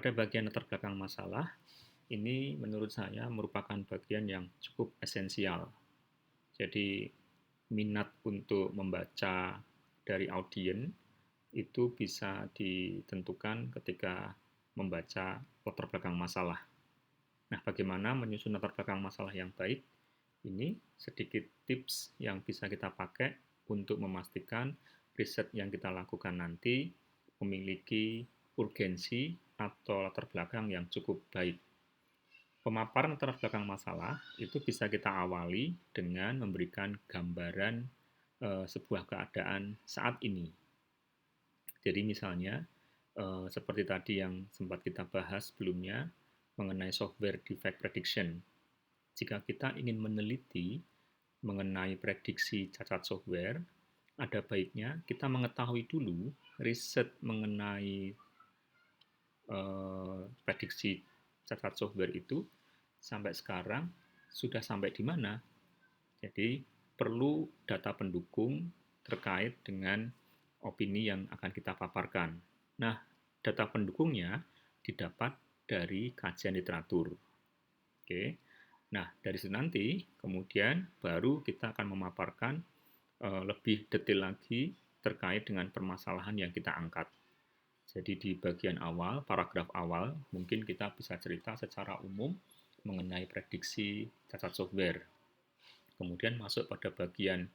Pada bagian latar belakang masalah, ini menurut saya merupakan bagian yang cukup esensial. Jadi, minat untuk membaca dari audien itu bisa ditentukan ketika membaca latar belakang masalah. Nah, bagaimana menyusun latar belakang masalah yang baik? Ini sedikit tips yang bisa kita pakai untuk memastikan riset yang kita lakukan nanti memiliki urgensi atau latar belakang yang cukup baik. Pemaparan latar belakang masalah itu bisa kita awali dengan memberikan gambaran sebuah keadaan saat ini. Jadi misalnya, seperti tadi yang sempat kita bahas sebelumnya mengenai software defect prediction. Jika kita ingin meneliti mengenai prediksi cacat software, ada baiknya kita mengetahui dulu riset mengenai prediksi cacat software itu sampai sekarang sudah sampai di mana. Jadi perlu data pendukung terkait dengan opini yang akan kita paparkan. Nah, data pendukungnya didapat dari kajian literatur. Oke. Nah, dari situ nanti kemudian baru kita akan memaparkan lebih detail lagi terkait dengan permasalahan yang kita angkat. Jadi di bagian awal, paragraf awal, mungkin kita bisa cerita secara umum mengenai prediksi cacat software. Kemudian masuk pada bagian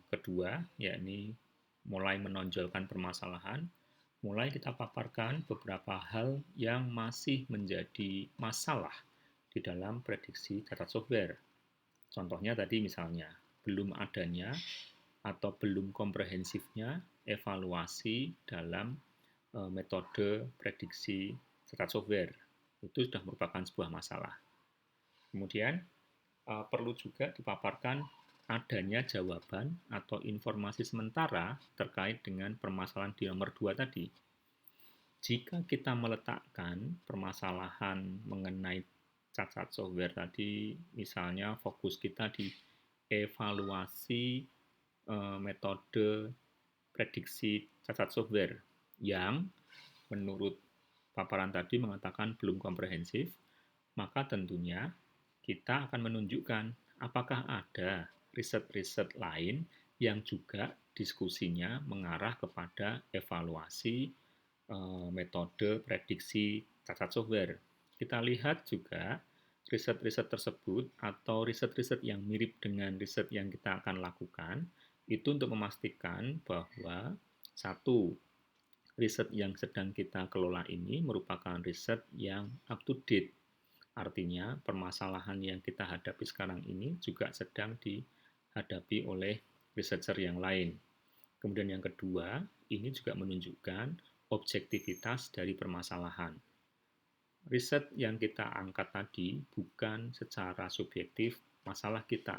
kedua, yakni mulai menonjolkan permasalahan, mulai kita paparkan beberapa hal yang masih menjadi masalah di dalam prediksi cacat software. Contohnya tadi misalnya, belum adanya atau belum komprehensifnya evaluasi dalam metode prediksi cacat software. Itu sudah merupakan sebuah masalah. Kemudian perlu juga dipaparkan adanya jawaban atau informasi sementara terkait dengan permasalahan di nomor 2 tadi. Jika kita meletakkan permasalahan mengenai cacat software tadi, misalnya fokus kita di evaluasi metode prediksi cacat software yang menurut paparan tadi mengatakan belum komprehensif, maka tentunya kita akan menunjukkan apakah ada riset-riset lain yang juga diskusinya mengarah kepada evaluasi metode prediksi cacat software. Kita lihat juga riset-riset tersebut atau riset-riset yang mirip dengan riset yang kita akan lakukan itu untuk memastikan bahwa satu, riset yang sedang kita kelola ini merupakan riset yang up to date. Artinya, permasalahan yang kita hadapi sekarang ini juga sedang dihadapi oleh researcher yang lain. Kemudian yang kedua, ini juga menunjukkan objektivitas dari permasalahan. Riset yang kita angkat tadi bukan secara subjektif masalah kita,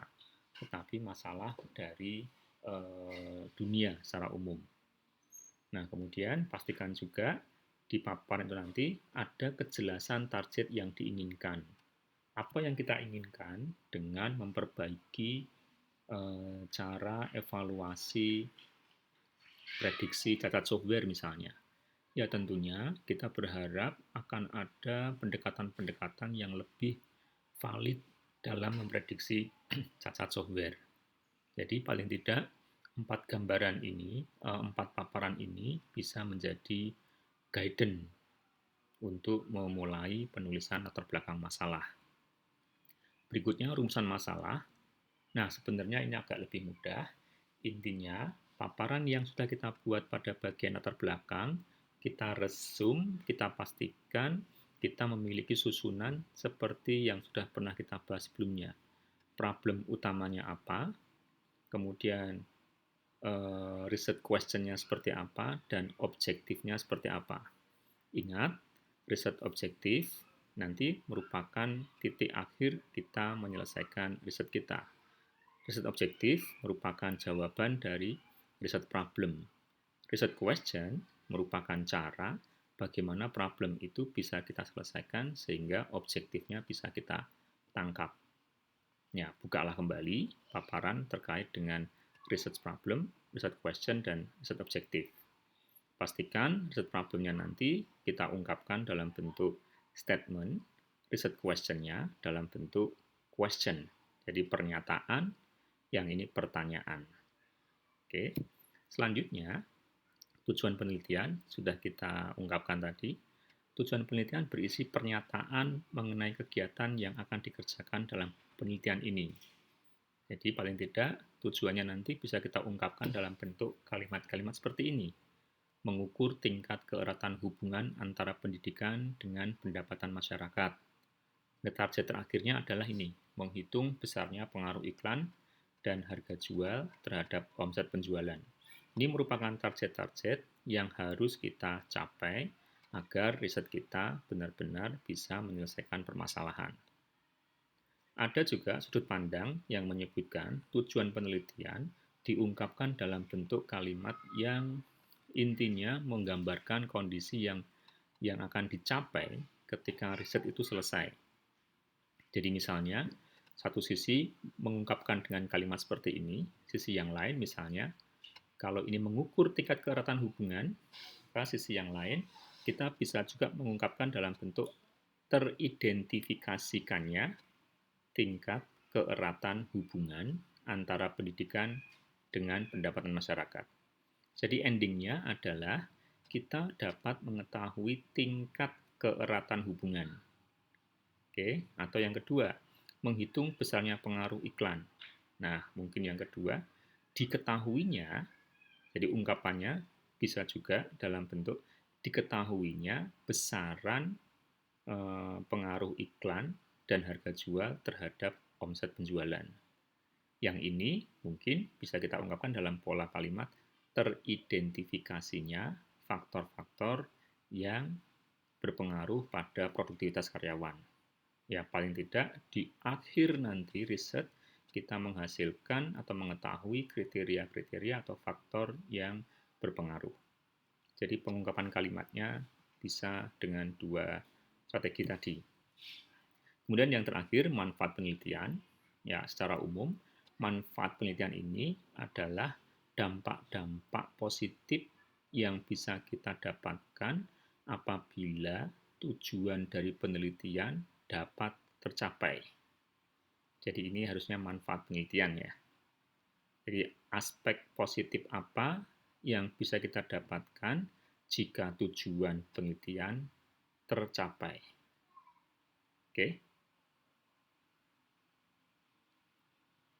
tetapi masalah dari dunia secara umum. Nah, kemudian pastikan juga di paparan itu nanti ada kejelasan target yang diinginkan. Apa yang kita inginkan dengan memperbaiki cara evaluasi prediksi cacat software misalnya. Ya tentunya kita berharap akan ada pendekatan-pendekatan yang lebih valid dalam memprediksi cacat software. Jadi paling tidak 4 gambaran ini, 4 paparan ini bisa menjadi guidance untuk memulai penulisan latar belakang masalah. Berikutnya rumusan masalah. Nah, sebenarnya ini agak lebih mudah. Intinya, paparan yang sudah kita buat pada bagian latar belakang, kita resume, kita pastikan kita memiliki susunan seperti yang sudah pernah kita bahas sebelumnya. Problem utamanya apa, kemudian riset questionnya seperti apa, dan objektifnya seperti apa. Ingat, riset objektif nanti merupakan titik akhir kita menyelesaikan riset kita. Riset objektif merupakan jawaban dari riset problem. Riset question merupakan cara bagaimana problem itu bisa kita selesaikan sehingga objektifnya bisa kita tangkap. Ya, bukalah kembali paparan terkait dengan research problem, research question, dan research objektif. Pastikan riset problemnya nanti kita ungkapkan dalam bentuk statement, riset question-nya dalam bentuk question. Jadi pernyataan, yang ini pertanyaan. Oke. Selanjutnya, tujuan penelitian sudah kita ungkapkan tadi. Tujuan penelitian berisi pernyataan mengenai kegiatan yang akan dikerjakan dalam penelitian ini. Jadi paling tidak tujuannya nanti bisa kita ungkapkan dalam bentuk kalimat-kalimat seperti ini. Mengukur tingkat keeratan hubungan antara pendidikan dengan pendapatan masyarakat. Target terakhirnya adalah ini, menghitung besarnya pengaruh iklan dan harga jual terhadap omset penjualan. Ini merupakan target-target yang harus kita capai agar riset kita benar-benar bisa menyelesaikan permasalahan. Ada juga sudut pandang yang menyebutkan tujuan penelitian diungkapkan dalam bentuk kalimat yang intinya menggambarkan kondisi yang akan dicapai ketika riset itu selesai. Jadi misalnya, satu sisi mengungkapkan dengan kalimat seperti ini, sisi yang lain misalnya, kalau ini mengukur tingkat keeratan hubungan, maka sisi yang lain kita bisa juga mengungkapkan dalam bentuk teridentifikasikannya tingkat keeratan hubungan antara pendidikan dengan pendapatan masyarakat. Jadi endingnya adalah kita dapat mengetahui tingkat keeratan hubungan. Oke, atau yang kedua, menghitung besarnya pengaruh iklan. Nah, mungkin yang kedua, diketahuinya, jadi ungkapannya bisa juga dalam bentuk diketahuinya besaran pengaruh iklan dan harga jual terhadap omset penjualan. Yang ini mungkin bisa kita ungkapkan dalam pola kalimat teridentifikasinya faktor-faktor yang berpengaruh pada produktivitas karyawan. Ya, paling tidak di akhir nanti riset kita menghasilkan atau mengetahui kriteria-kriteria atau faktor yang berpengaruh. Jadi pengungkapan kalimatnya bisa dengan dua strategi tadi. Kemudian yang terakhir, manfaat penelitian. Ya, secara umum, manfaat penelitian ini adalah dampak-dampak positif yang bisa kita dapatkan apabila tujuan dari penelitian dapat tercapai. Jadi ini harusnya manfaat penelitian ya. Jadi aspek positif apa yang bisa kita dapatkan jika tujuan penelitian tercapai. Oke.